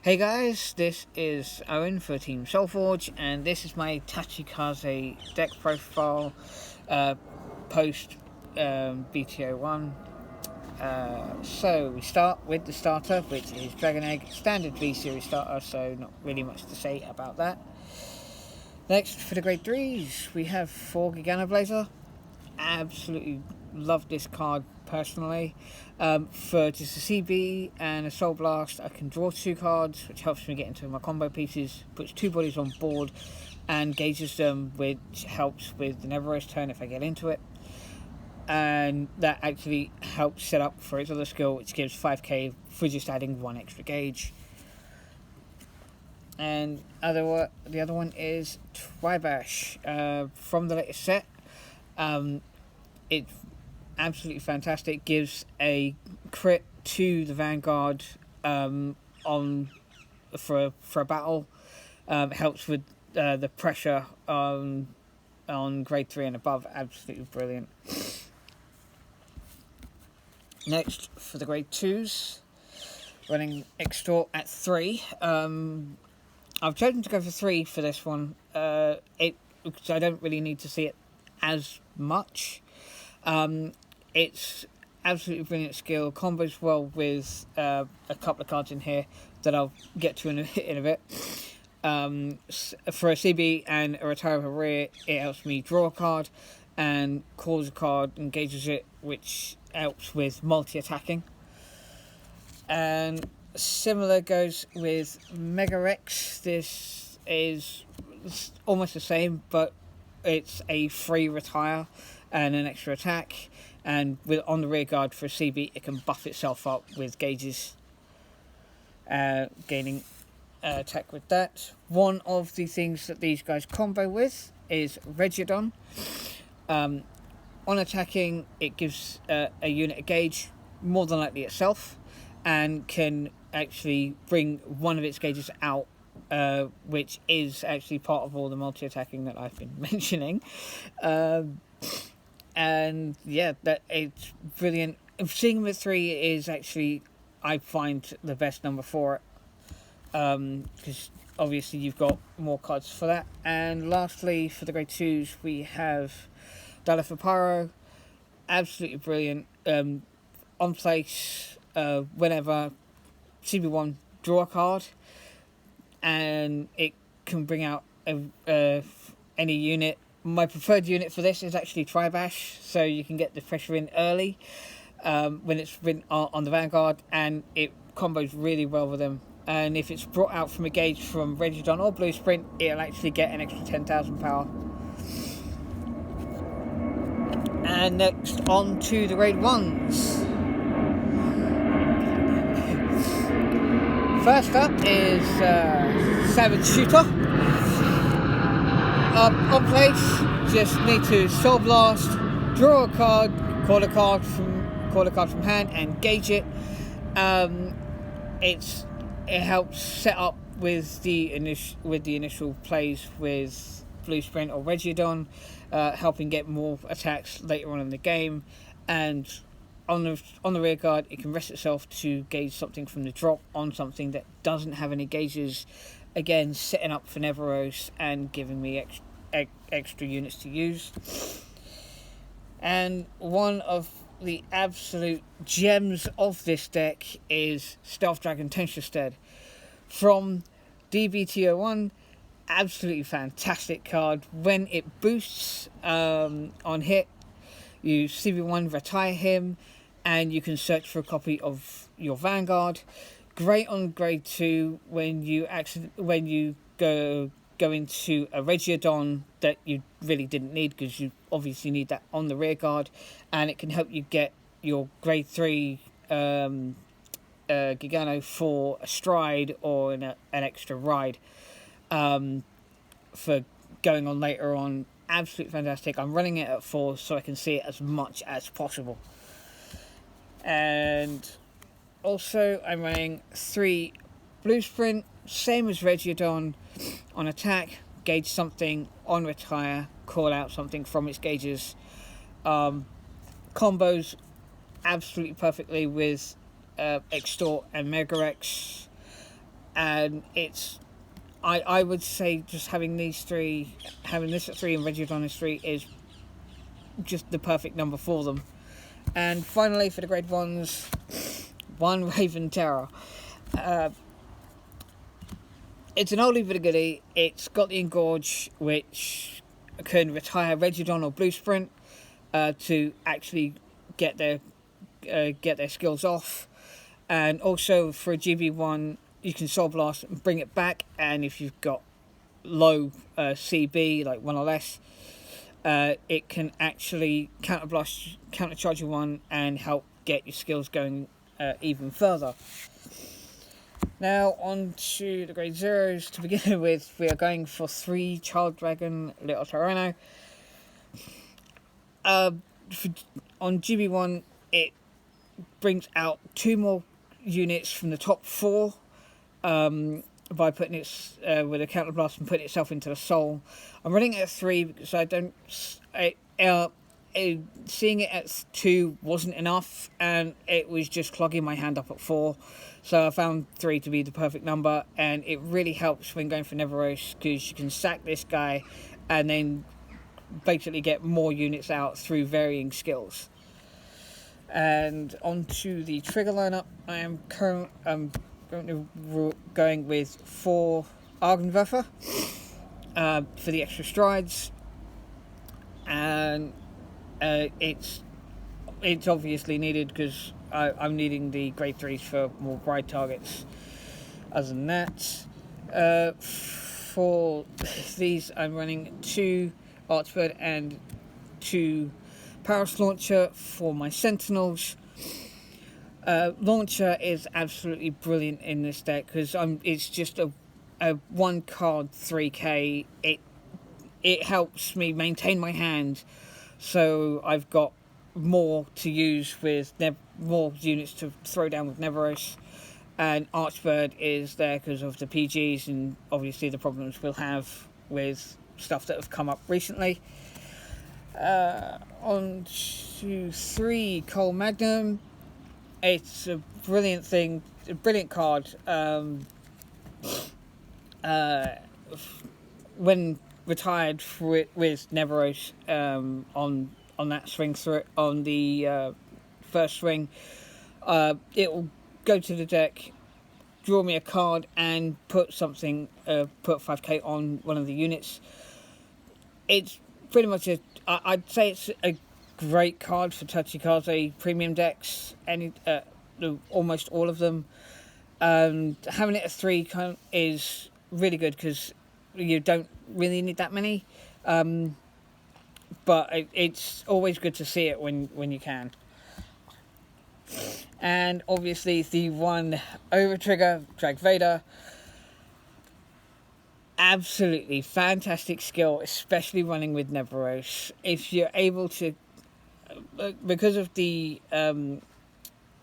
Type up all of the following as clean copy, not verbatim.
Hey guys, this is Owen for Team Soulforge, and this is my Tachikaze deck profile post BT01. So we start with the starter, which is Dragon Egg, standard V series starter, so not really much to say about that. Next, for the grade 3s, we have 4 Gigannoblazar. Absolutely love this card personally. For just a CB and a Soul Blast, I can draw 2 cards, which helps me get into my combo pieces, puts 2 bodies on board, and gauges them, which helps with the Neverose turn if I get into it. And that actually helps set up for its other skill, which gives 5k for just adding 1 extra gauge. And the other one is Twibash from the latest set. It's absolutely fantastic. Gives a crit to the vanguard for a battle. Helps with the pressure on grade 3 and above. Absolutely brilliant. Next, for the grade 2s, running Extort at 3. I've chosen to go for 3 for this one. Because I don't really need to see it as much. It's absolutely brilliant skill, combos well with a couple of cards in here that I'll get to in a bit. For a CB and a retire of a rear, it helps me draw a card and calls a card, engages it, which helps with multi-attacking. And similar goes with Mega Rex. This is almost the same, but it's a free retire and an extra attack, and on the rear guard for a CB, it can buff itself up with gauges, gaining attack with that. One of the things that these guys combo with is Regidon. On attacking, it gives a unit a gauge, more than likely itself, and can actually bring one of its gauges out, which is actually part of all the multi-attacking that I've been mentioning. And yeah, that it's brilliant. Seeing him at 3 is actually, I find, the best number for it, because obviously you've got more cards for that. And lastly, for the grade 2s, we have Pyro. Absolutely brilliant. On place, whenever CB1, draw a card, and it can bring out any unit. My preferred unit for this is actually Twibash, so you can get the pressure in early when it's been on the vanguard, and it combos really well with them. And if it's brought out from a gauge from Regidon or Blue Sprint, it'll actually get an extra 10,000 power. And next, on to the grade 1s. First up is Savage Shooter. On place, just need to Soul Blast, draw a card, call a card from hand, and gauge it. It helps set up with the initial plays with Blue Sprint or Regidon, helping get more attacks later on in the game. And on the rear guard, it can rest itself to gauge something from the drop on something that doesn't have any gauges. Again, setting up for Neverose and giving me extra units to use. And one of the absolute gems of this deck is Stealth Dragon Tensionstead from D-BT01. Absolutely fantastic card. When it boosts on hit, you CB1 retire him, and you can search for a copy of your Vanguard. Great on grade 2 when you go into a Regidon that you really didn't need, because you obviously need that on the rear guard, and it can help you get your grade 3 Gigano for a stride or an extra ride for going on later on. Absolutely fantastic. I'm running it at 4 so I can see it as much as possible. And also I'm running 3 Blue Sprint, same as Regidon. On attack, gauge something, on retire, call out something from its gauges. Combos absolutely perfectly with Extort and Mega Rex. and I would say just having this at 3 and Regidon at 3 is just the perfect number for them. And finally, for the grade 1s, 1 Raven Terror. It's an oldie but a goodie. It's got the Engorge, which can retire Regidon or Blue Sprint to actually get their skills off. And also for a GB1, you can Soul Blast and bring it back, and if you've got low CB, like 1 or less, it can actually countercharge your 1 and help get your skills going even further. Now on to the grade 0s. To begin with, we are going for 3 Child Dragon Little Tyranno. On GB1, it brings out 2 more units from the top 4 by putting it with a counter blast and putting itself into the soul. I'm running it at 3 because I don't. Seeing it at 2 wasn't enough, and it was just clogging my hand up at 4. So I found 3 to be the perfect number, and it really helps when going for Neveros because you can sack this guy and then basically get more units out through varying skills. And onto the trigger lineup, I am going with 4 Argenwerfer for the extra strides, and it's obviously needed because I'm needing the grade 3s for more ride targets. Other than that, for these I'm running 2 Archbird and 2 Paris Launcher for my Sentinels. Launcher is absolutely brilliant in this deck because it's just a 1 card 3k. It helps me maintain my hand, so I've got more to use with more units to throw down with Neveros. And Archbird is there because of the PGs and obviously the problems we'll have with stuff that have come up recently. On to 3 Cole Magnum. It's a brilliant thing, a brilliant card. When retired with Neveros on that swing through it, on the first swing, it will go to the deck, draw me a card, and put 5k on one of the units. It's pretty much I'd say it's a great card for Tachikaze premium decks, almost all of them. Having it at 3 is really good because you don't really need that many, but it's always good to see it when you can. And obviously the 1 over trigger Drag Vader, absolutely fantastic skill, especially running with Neveros. If you're able to, because of the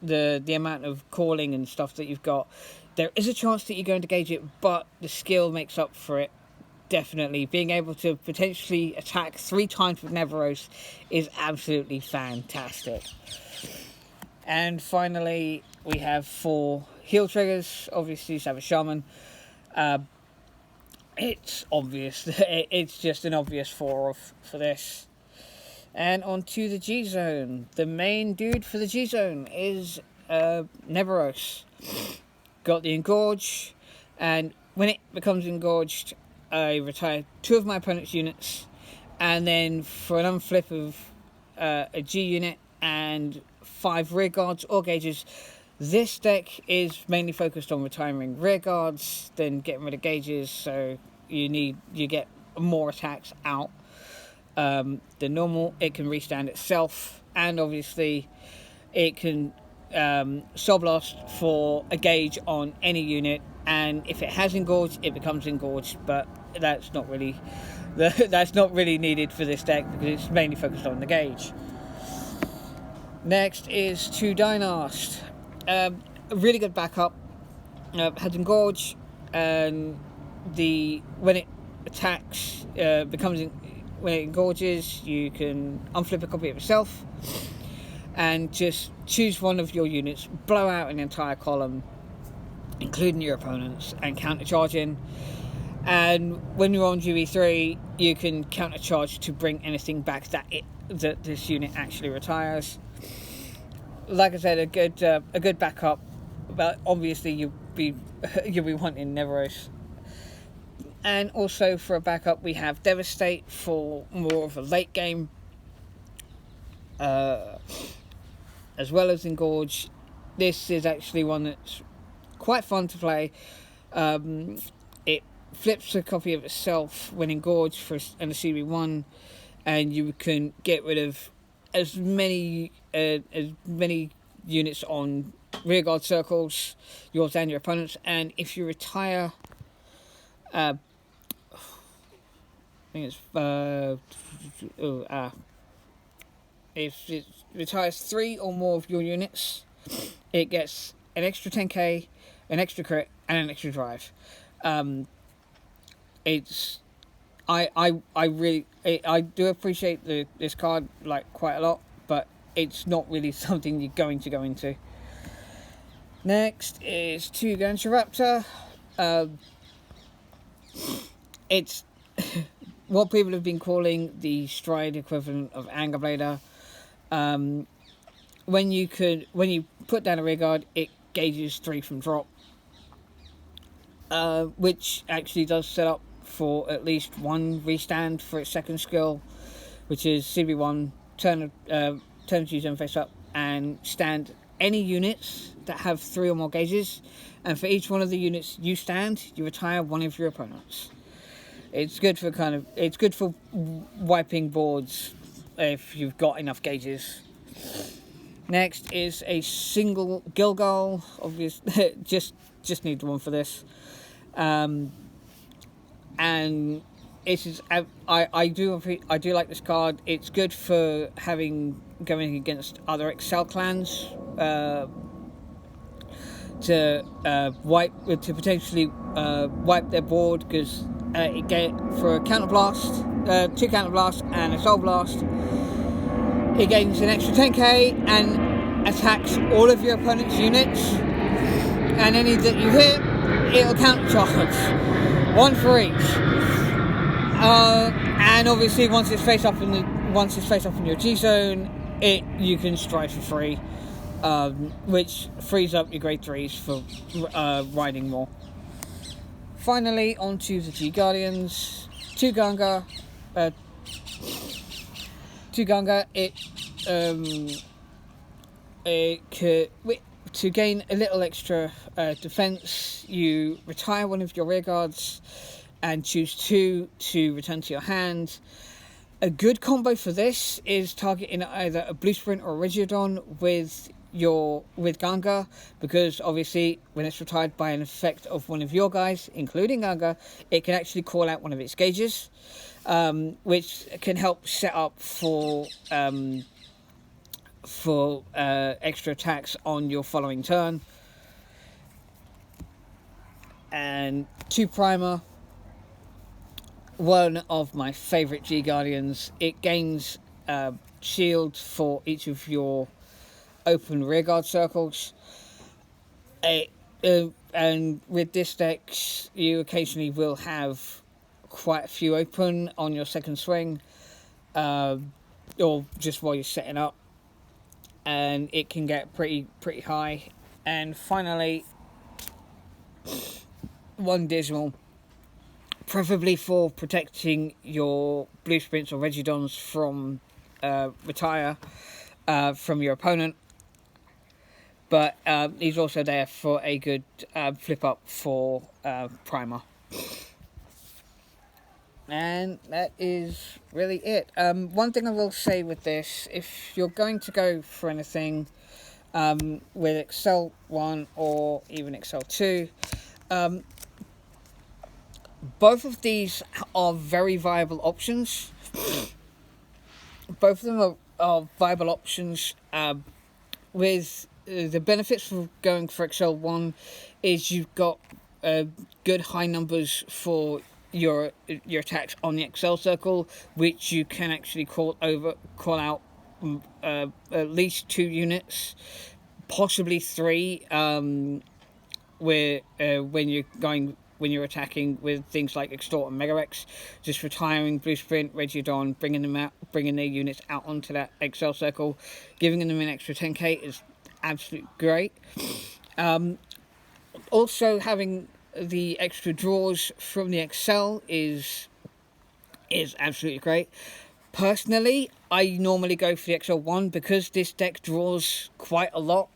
amount of calling and stuff that you've got, there is a chance that you're going to gauge it, but the skill makes up for it. Definitely being able to potentially attack 3 times with Neveros is absolutely fantastic. And finally, we have 4 heal triggers. Obviously, Savage Shaman. It's obvious. It's just an obvious 4 for this. And on to the G-Zone. The main dude for the G-Zone is Neveros. Got the Engorge, and when it becomes engorged, I retire 2 of my opponent's units, and then for an unflip of a G unit and 5 rear guards or gauges. This deck is mainly focused on retiring rear guards, then getting rid of gauges, so you get more attacks out than normal. It can restand itself, and obviously it can Soul Blast for a gauge on any unit, and if it has engorged, it becomes engorged, but that's not really needed for this deck because it's mainly focused on the gauge. Next is 2 Dynast. A really good backup. Has engorge, and when it attacks, when it engorges, you can unflip a copy of itself and just choose one of your units, blow out an entire column, including your opponents, and countercharging. And when you're on GB3, you can countercharge to bring anything back that this unit actually retires. Like I said, a good backup, but obviously you'll be wanting Neveros. And also for a backup, we have Devastate for more of a late game, as well as Engorge. This is actually one that's quite fun to play. It flips a copy of itself when Engorged and a CB1, and you can get rid of as many units on rearguard circles, yours and your opponents. And if you retire, I think it's if it retires 3 or more of your units, it gets an extra 10k, an extra crit, and an extra drive. I do appreciate this card like quite a lot, but it's not really something you're going to go into. Next is Gigannoblazar. It's what people have been calling the stride equivalent of Anger Blader. When you put down a rearguard, it gauges 3 from drop, which actually does set up for at least 1 restand for its second skill, which is CB1, turn to zone face up, and stand any units that have 3 or more gauges, and for each one of the units you stand, you retire 1 of your opponents. It's good for wiping boards if you've got enough gauges. Next is a single Gilgal. Obviously, just need one for this. And it is. I do like this card. It's good for going against other Excel clans to potentially wipe their board, because it get for a counterblast, 2 counterblasts and a soul blast. It gains an extra 10k and attacks all of your opponent's units, and any that you hit, it'll countercharge 1 for each. And obviously, once it's face up in your G zone, you can stride for free, which frees up your grade 3s for riding more. Finally, onto the G Guardians. 2 Ganga. To gain a little extra defense, you retire 1 of your rearguards and choose 2 to return to your hand. A good combo for this is targeting either a Blue Sprint or a Regiodon with Ganga, because obviously when it's retired by an effect of 1 of your guys, including Ganga, it can actually call out 1 of its gauges, which can help set up for extra attacks on your following turn. And 2 Primer, one of my favourite G Guardians. It gains shield for each of your open rearguard circles. And with this deck, you occasionally will have quite a few open on your second swing, or just while you're setting up, and it can get pretty high. And finally, 1 Dismal, preferably for protecting your Blue Sprints or Regiodons from retire from your opponent, but he's also there for a good flip up for Primer. And that is really it. One thing I will say with this, if you're going to go for anything with Excel 1 or even Excel 2, both of these are very viable options. Both of them are viable options. With the benefits of going for Excel 1 is you've got good high numbers for your attacks on the Excel circle, which you can actually call out at least 2 units, possibly 3, when you're attacking with things like Extort and Megarex, just retiring Blue Sprint, Regidon, bringing their units out onto that Excel circle, giving them an extra 10k is absolutely great. Also, having the extra draws from the Excel is absolutely great. Personally, I normally go for the XL1 because this deck draws quite a lot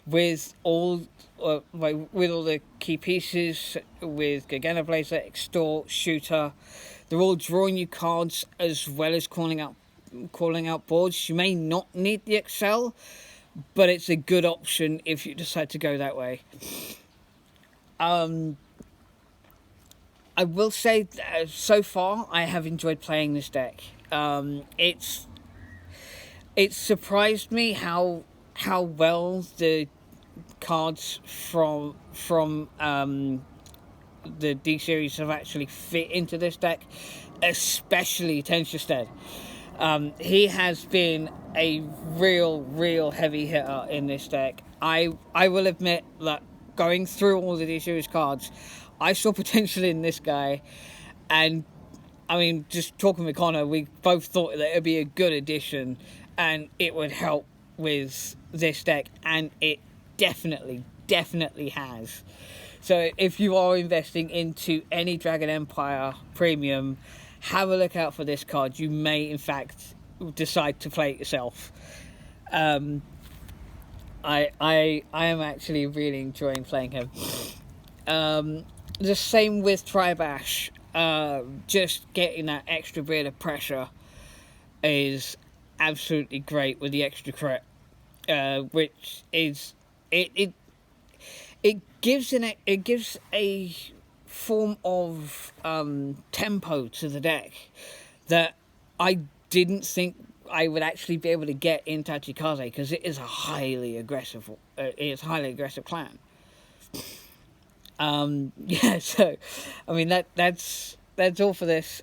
with all the key pieces, with Gigannoblazar, Extort, Shooter. They're all drawing you cards as well as calling out boards. You may not need the Excel, but it's a good option if you decide to go that way. I will say that so far I have enjoyed playing this deck. It's surprised me how well the cards from the D series have actually fit into this deck, especially Tenshestead. He has been a real heavy hitter in this deck. I will admit that going through all the D series cards, I saw potential in this guy, and I mean, just talking with Connor, we both thought that it would be a good addition and it would help with this deck, and it definitely has. So if you are investing into any Dragon Empire Premium, have a look out for this card. You may in fact decide to play it yourself. I am actually really enjoying playing him. The same with Tribash. Just getting that extra bit of pressure is absolutely great with the extra crit, which is it gives a form of tempo to the deck that I didn't think I would actually be able to get in Tachikaze, because it is a highly aggressive clan. Yeah, so I mean that's all for this.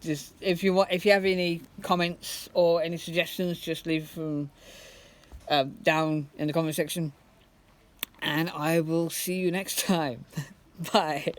Just if you have any comments or any suggestions, just leave them down in the comment section, and I will see you next time. Bye.